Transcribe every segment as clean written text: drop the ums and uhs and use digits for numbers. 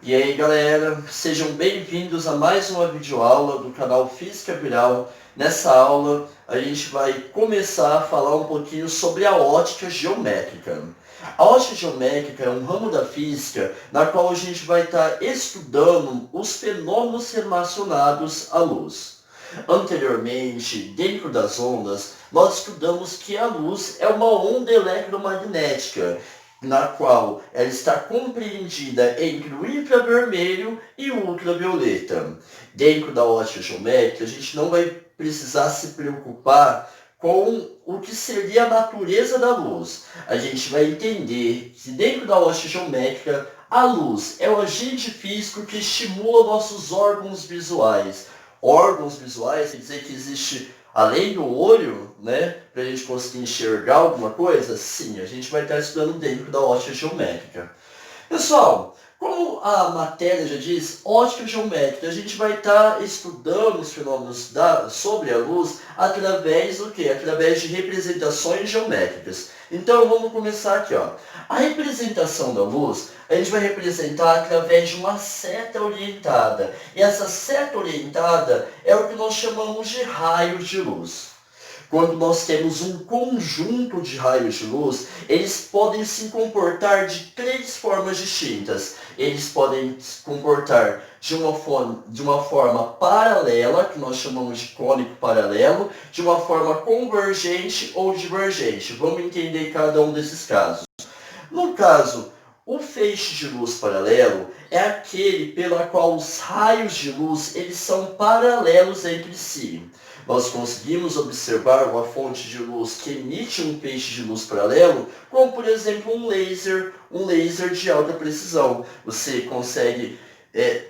E aí galera, sejam bem-vindos a mais uma videoaula do canal Física Viral. Nessa aula a gente vai começar a falar um pouquinho sobre a ótica geométrica. A ótica geométrica é um ramo da física na qual a gente vai estar estudando os fenômenos relacionados à luz. Anteriormente, dentro das ondas, nós estudamos que a luz é uma onda eletromagnética na qual ela está compreendida entre o infravermelho e o ultravioleta. Dentro da ótica geométrica, a gente não vai precisar se preocupar com o que seria a natureza da luz. A gente vai entender que dentro da ótica geométrica, a luz é um agente físico que estimula nossos órgãos visuais. Órgãos visuais quer dizer que existe, além do olho, né, para a gente conseguir enxergar alguma coisa? Sim, a gente vai estar estudando dentro da ótica geométrica. Pessoal, como a matéria já diz, ótica geométrica, a gente vai estar estudando os fenômenos sobre a luz através do quê? Através de representações geométricas. Então vamos começar aqui, ó. A representação da luz, a gente vai representar através de uma seta orientada. E essa seta orientada é o que nós chamamos de raios de luz. Quando nós temos um conjunto de raios de luz, eles podem se comportar de três formas distintas. Eles podem se comportar de uma forma paralela, que nós chamamos de cônico paralelo, de uma forma convergente ou divergente. Vamos entender cada um desses casos. No caso, o feixe de luz paralelo é aquele pela qual os raios de luz eles são paralelos entre si. Nós conseguimos observar uma fonte de luz que emite um feixe de luz paralelo, como por exemplo um laser de alta precisão. Você consegue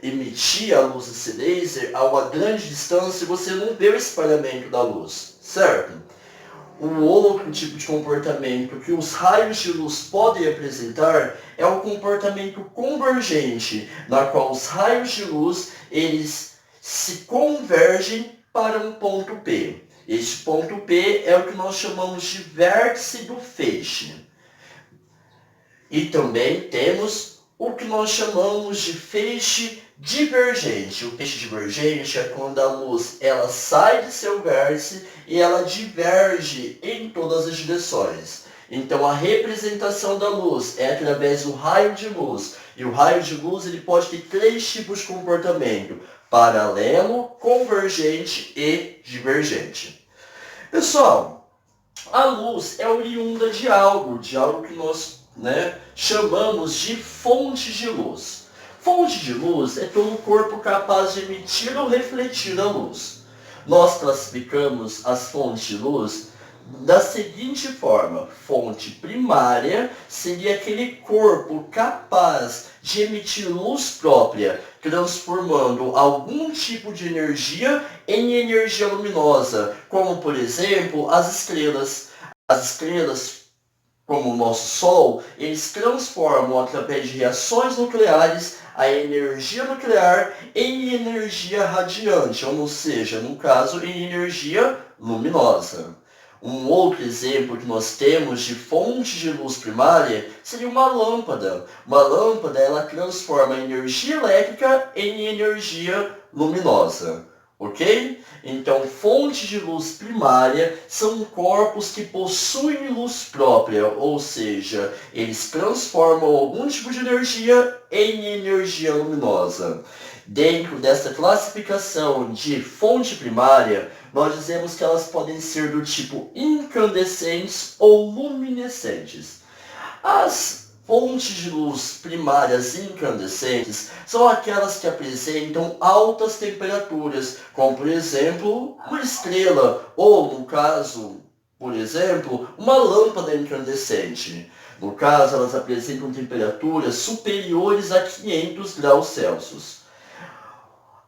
emitir a luz desse laser a uma grande distância e você não vê o espalhamento da luz, certo? Um outro tipo de comportamento que os raios de luz podem apresentar é o comportamento convergente, na qual os raios de luz eles se convergem para um ponto P. Este ponto P é o que nós chamamos de vértice do feixe. E também temos o que nós chamamos de feixe divergente. O feixe divergente é quando a luz ela sai de seu vértice e ela diverge em todas as direções. Então a representação da luz é através do raio de luz. E o raio de luz ele pode ter três tipos de comportamento: paralelo, convergente e divergente. Pessoal, a luz é oriunda de algo que nós chamamos de fonte de luz. Fonte de luz é todo corpo capaz de emitir ou refletir a luz. Nós classificamos as fontes de luz da seguinte forma: fonte primária seria aquele corpo capaz de emitir luz própria, transformando algum tipo de energia em energia luminosa, como por exemplo as estrelas. As estrelas, como o nosso Sol, eles transformam através de reações nucleares a energia nuclear em energia radiante, ou seja, no caso, em energia luminosa. Um outro exemplo que nós temos de fonte de luz primária seria uma lâmpada. Uma lâmpada ela transforma a energia elétrica em energia luminosa. Ok? Então, fontes de luz primária são corpos que possuem luz própria, ou seja, eles transformam algum tipo de energia em energia luminosa. Dentro dessa classificação de fonte primária, nós dizemos que elas podem ser do tipo incandescentes ou luminescentes. As fontes de luz primárias incandescentes são aquelas que apresentam altas temperaturas, como por exemplo uma estrela, ou no caso, por exemplo, uma lâmpada incandescente. No caso, elas apresentam temperaturas superiores a 500 graus Celsius.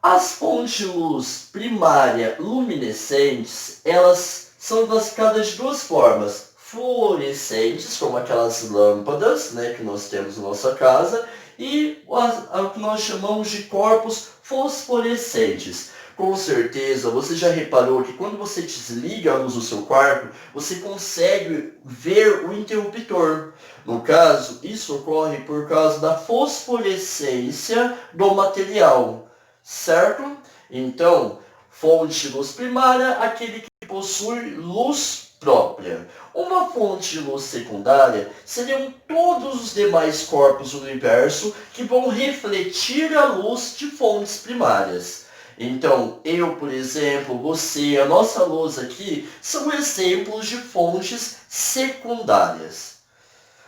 As fontes de luz primária luminescentes, elas são classificadas de duas formas: fluorescentes, como aquelas lâmpadas que nós temos na nossa casa, e o que nós chamamos de corpos fosforescentes. Com certeza, você já reparou que quando você desliga a luz do seu quarto, você consegue ver o interruptor. No caso, isso ocorre por causa da fosforescência do material, certo? Então, fonte de luz primária, aquele que possui luz própria. Uma fonte de luz secundária seriam todos os demais corpos do universo que vão refletir a luz de fontes primárias. Então, eu, por exemplo, você, a nossa luz aqui, são exemplos de fontes secundárias.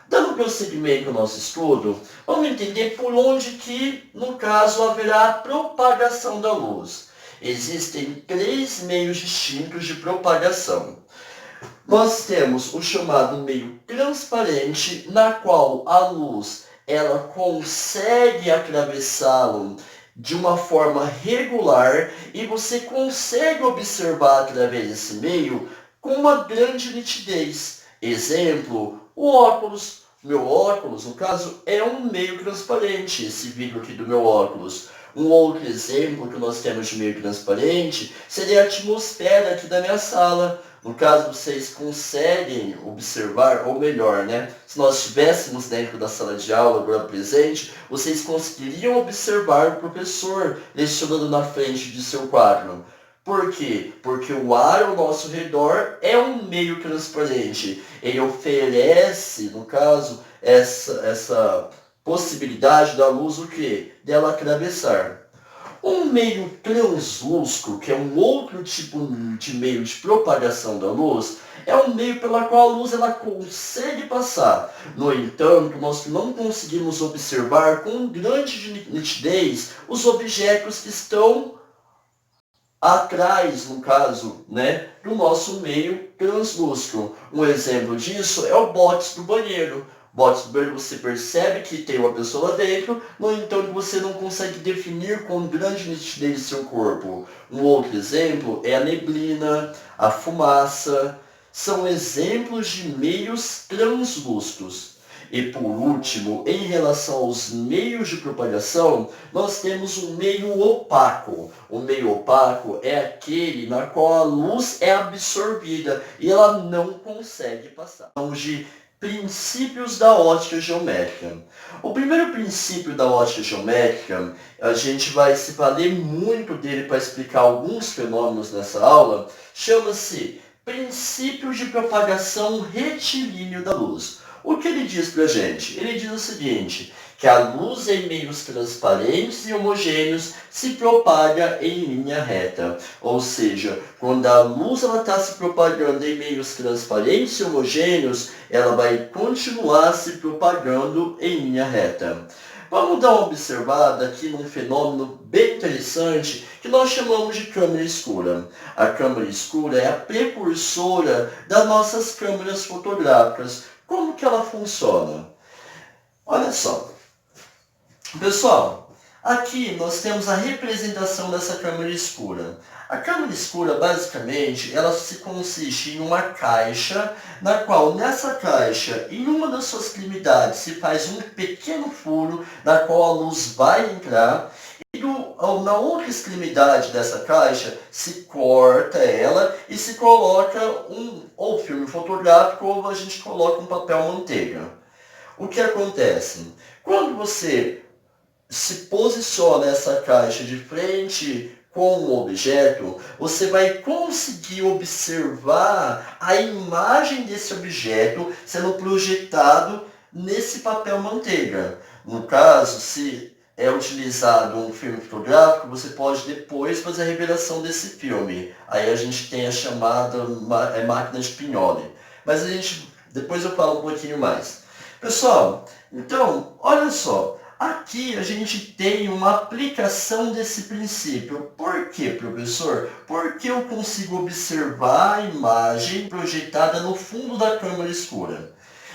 Dando prosseguimento ao nosso estudo, vamos entender por onde que, no caso, haverá a propagação da luz. Existem 3 meios distintos de propagação. Nós temos o chamado meio transparente, na qual a luz ela consegue atravessá-lo de uma forma regular e você consegue observar através desse meio com uma grande nitidez. Exemplo, o óculos. Meu óculos, no caso, é um meio transparente, esse vidro aqui do meu óculos. Um outro exemplo que nós temos de meio transparente seria a atmosfera aqui da minha sala. No caso, vocês conseguem observar, ou melhor, né? Se nós estivéssemos dentro da sala de aula agora presente, vocês conseguiriam observar o professor lecionando na frente de seu quadro. Por quê? Porque o ar ao nosso redor é um meio transparente. Ele oferece, no caso, essa possibilidade da luz o quê? Dela atravessar. Um meio translúcido, que é um outro tipo de meio de propagação da luz, é um meio pela qual a luz ela consegue passar. No entanto, nós não conseguimos observar com grande nitidez os objetos que estão atrás, no caso, né, do nosso meio translúcido. Um exemplo disso é o box do banheiro. Box do banheiro você percebe que tem uma pessoa lá dentro, no entanto você não consegue definir com grande nitidez seu corpo. Um outro exemplo é a neblina, a fumaça. São exemplos de meios translúcidos. E por último, em relação aos meios de propagação, nós temos um meio opaco. O meio opaco é aquele na qual a luz é absorvida e ela não consegue passar. Vamos de princípios da ótica geométrica. O primeiro princípio da ótica geométrica, a gente vai se valer muito dele para explicar alguns fenômenos nessa aula, chama-se princípio de propagação retilíneo da luz. O que ele diz para a gente? Ele diz o seguinte, que a luz em meios transparentes e homogêneos se propaga em linha reta. Ou seja, quando a luz está se propagando em meios transparentes e homogêneos, ela vai continuar se propagando em linha reta. Vamos dar uma observada aqui num fenômeno bem interessante que nós chamamos de câmera escura. A câmera escura é a precursora das nossas câmeras fotográficas. Como que ela funciona? Olha só. Pessoal, aqui nós temos a representação dessa câmera escura. A câmera escura, basicamente, ela se consiste em uma caixa, na qual, nessa caixa, em uma das suas extremidades, se faz um pequeno furo, na qual a luz vai entrar, e na outra extremidade dessa caixa, se corta ela e se coloca ou filme fotográfico, ou a gente coloca um papel manteiga. O que acontece? Quando você se posiciona essa caixa de frente com o objeto, você vai conseguir observar a imagem desse objeto sendo projetado nesse papel manteiga. No caso, se é utilizado um filme fotográfico, você pode depois fazer a revelação desse filme. Aí a gente tem a chamada máquina de Pinhole. Mas depois eu falo um pouquinho mais. Pessoal, então, olha só. Aqui a gente tem uma aplicação desse princípio. Por quê, professor? Porque eu consigo observar a imagem projetada no fundo da câmera escura.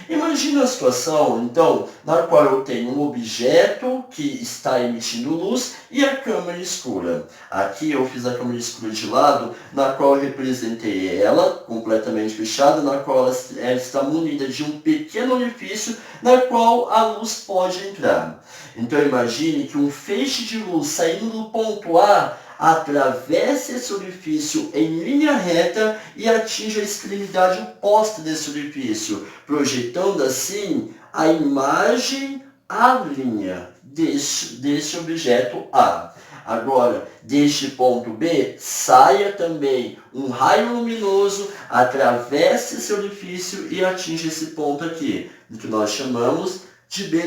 Imagina a situação, então, na qual eu tenho um objeto que está emitindo luz e a câmera escura. Aqui eu fiz a câmera escura de lado, na qual eu representei ela completamente fechada, na qual ela está munida de um pequeno orifício, na qual a luz pode entrar. Então imagine que um feixe de luz saindo do ponto A atravessa esse orifício em linha reta e atinge a extremidade oposta desse orifício, projetando assim a imagem à linha deste objeto A. Agora, deste ponto B, saia também um raio luminoso, atravessa esse orifício e atinge esse ponto aqui, que nós chamamos de B'.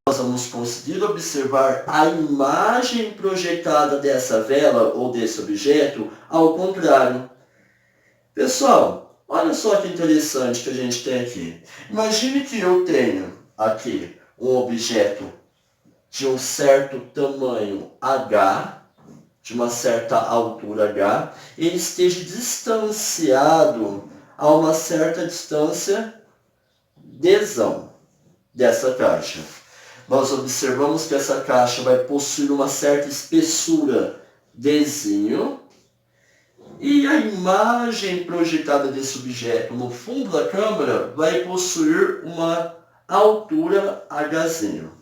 Nós vamos conseguir observar a imagem projetada dessa vela ou desse objeto ao contrário. Pessoal, olha só que interessante que a gente tem aqui. Imagine que eu tenho aqui um objeto de um certo tamanho H, de uma certa altura H, e ele esteja distanciado a uma certa distância Dzão dessa caixa. Nós observamos que essa caixa vai possuir uma certa espessura Dzinho, e a imagem projetada desse objeto no fundo da câmera vai possuir uma altura Hzinho.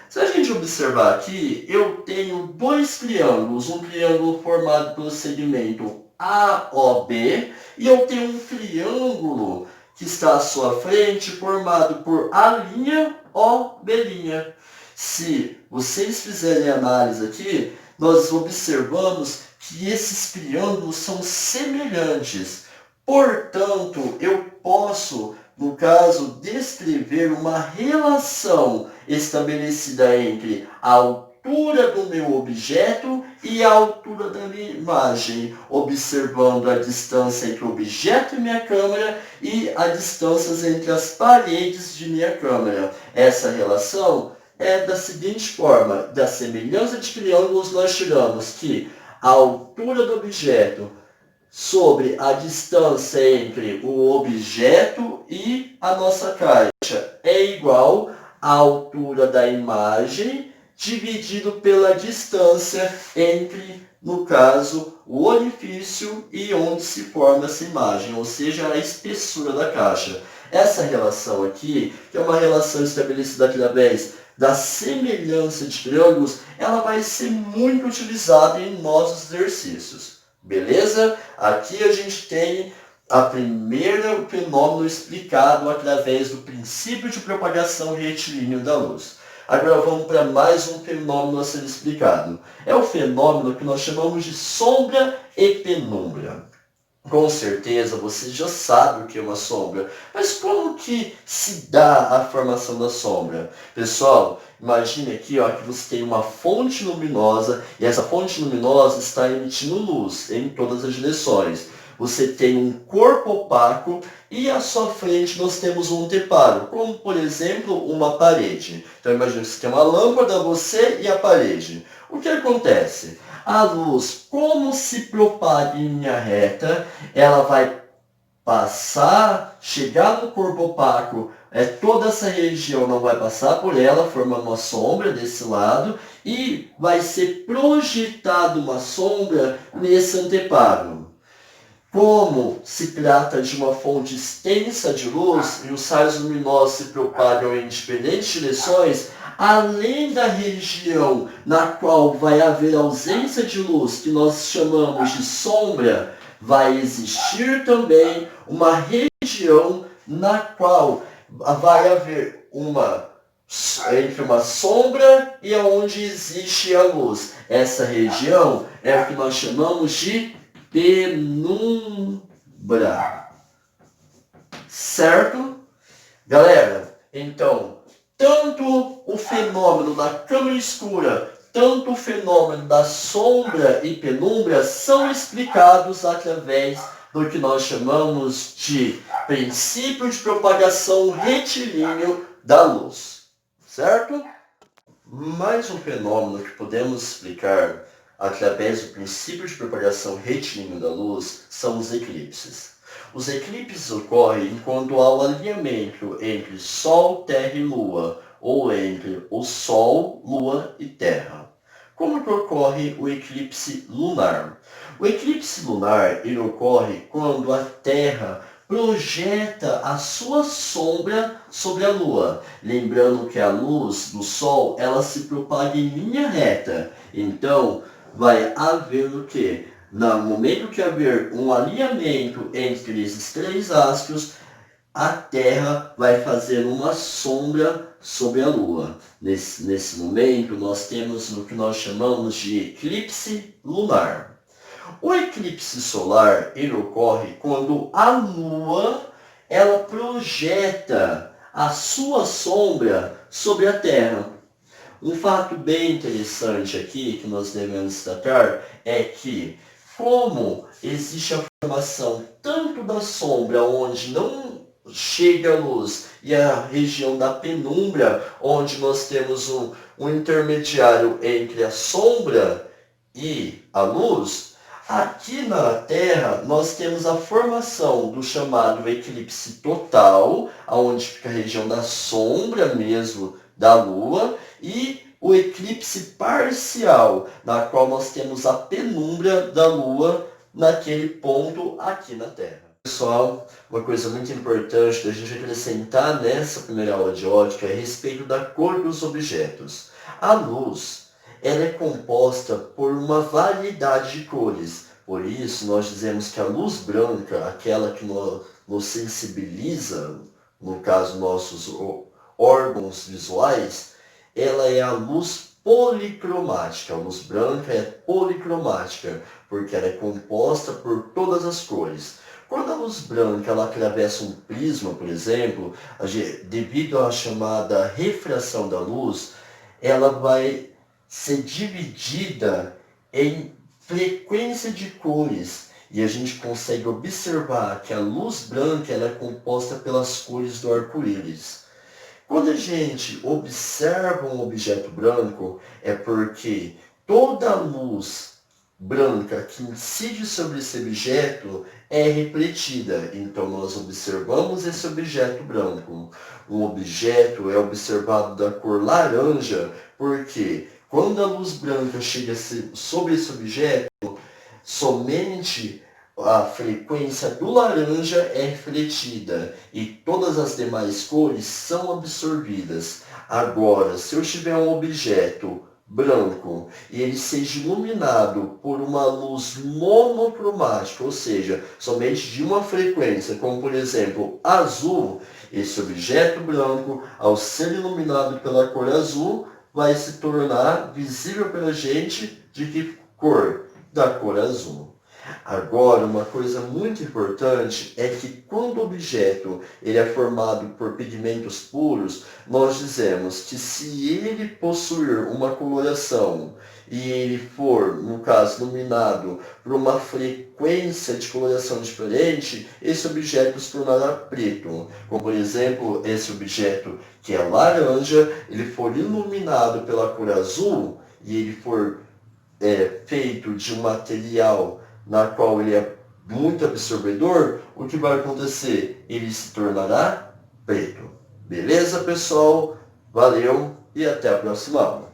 Se a gente observar aqui, eu tenho dois triângulos, um triângulo formado pelo segmento AOB e eu tenho um triângulo que está à sua frente formado por A'O'B'. Se vocês fizerem análise aqui, nós observamos que esses triângulos são semelhantes. Portanto, eu posso, no caso, descrever uma relação estabelecida entre a altura do meu objeto e a altura da minha imagem, observando a distância entre o objeto e minha câmera e as distâncias entre as paredes de minha câmera. Essa relação é da seguinte forma: da semelhança de triângulos nós tiramos que a altura do objeto sobre a distância entre o objeto e a nossa caixa é igual à altura da imagem dividido pela distância entre, no caso, o orifício e onde se forma essa imagem, ou seja, a espessura da caixa. Essa relação aqui, que é uma relação estabelecida através da semelhança de triângulos, ela vai ser muito utilizada em nossos exercícios. Beleza? Aqui a gente tem a primeira fenômeno explicado através do princípio de propagação retilíneo da luz. Agora vamos para mais um fenômeno a ser explicado. É o fenômeno que nós chamamos de sombra e penumbra. Com certeza você já sabe o que é uma sombra, mas como que se dá a formação da sombra? Pessoal, imagine aqui que você tem uma fonte luminosa e essa fonte luminosa está emitindo luz em todas as direções. Você tem um corpo opaco e à sua frente nós temos um anteparo, como por exemplo uma parede. Então imagine que você tem uma lâmpada, você e a parede. O que acontece? A luz, como se propaga em linha reta, ela vai passar, chegar no corpo opaco, toda essa região não vai passar por ela, formando uma sombra desse lado, e vai ser projetada uma sombra nesse anteparo. Como se trata de uma fonte extensa de luz e os raios luminosos se propagam em diferentes direções, além da região na qual vai haver ausência de luz, que nós chamamos de sombra, vai existir também uma região na qual vai haver entre uma sombra e onde existe a luz. Essa região é o que nós chamamos de penumbra. Certo? Galera, então, tanto o fenômeno da câmara escura, tanto o fenômeno da sombra e penumbra são explicados através do que nós chamamos de princípio de propagação retilíneo da luz. Certo? Mais um fenômeno que podemos explicar através do princípio de propagação retilíneo da luz são os eclipses. Os eclipses ocorrem enquanto há o alinhamento entre Sol, Terra e Lua, ou entre o Sol, Lua e Terra. Como que ocorre o eclipse lunar? O eclipse lunar ele ocorre quando a Terra projeta a sua sombra sobre a Lua. Lembrando que a luz do Sol ela se propaga em linha reta. Então, vai haver o quê? No momento que haver um alinhamento entre esses três astros, a Terra vai fazer uma sombra sobre a Lua. Nesse momento, nós temos o que nós chamamos de eclipse lunar. O eclipse solar ele ocorre quando a Lua ela projeta a sua sombra sobre a Terra. Um fato bem interessante aqui que nós devemos destacar é que, como existe a formação tanto da sombra onde não chega a luz e a região da penumbra onde nós temos um intermediário entre a sombra e a luz, aqui na Terra nós temos a formação do chamado eclipse total, onde fica a região da sombra mesmo da Lua, e o eclipse parcial, na qual nós temos a penumbra da Lua naquele ponto aqui na Terra. Pessoal, uma coisa muito importante da gente acrescentar nessa primeira aula de ótica é a respeito da cor dos objetos. A luz, ela é composta por uma variedade de cores. Por isso, nós dizemos que a luz branca, aquela que nos sensibiliza, no caso nossos órgãos visuais, ela é a luz policromática. A luz branca é policromática, porque ela é composta por todas as cores. Quando a luz branca ela atravessa um prisma, por exemplo, devido à chamada refração da luz, ela vai ser dividida em frequência de cores. E a gente consegue observar que a luz branca ela é composta pelas cores do arco-íris. Quando a gente observa um objeto branco, é porque toda a luz branca que incide sobre esse objeto é refletida. Então nós observamos esse objeto branco. Um objeto é observado da cor laranja, porque quando a luz branca chega sobre esse objeto, somente a frequência do laranja é refletida e todas as demais cores são absorvidas. Agora, se eu tiver um objeto branco e ele seja iluminado por uma luz monocromática, ou seja, somente de uma frequência, como por exemplo azul, esse objeto branco, ao ser iluminado pela cor azul, vai se tornar visível para a gente de que cor? Da cor azul. Agora, uma coisa muito importante é que quando o objeto ele é formado por pigmentos puros, nós dizemos que se ele possuir uma coloração e ele for, no caso, iluminado por uma frequência de coloração diferente, esse objeto se tornará preto. Como, por exemplo, esse objeto que é laranja, ele for iluminado pela cor azul e ele for feito de um material na qual ele é muito absorvedor, o que vai acontecer? Ele se tornará preto. Beleza, pessoal? Valeu e até a próxima aula.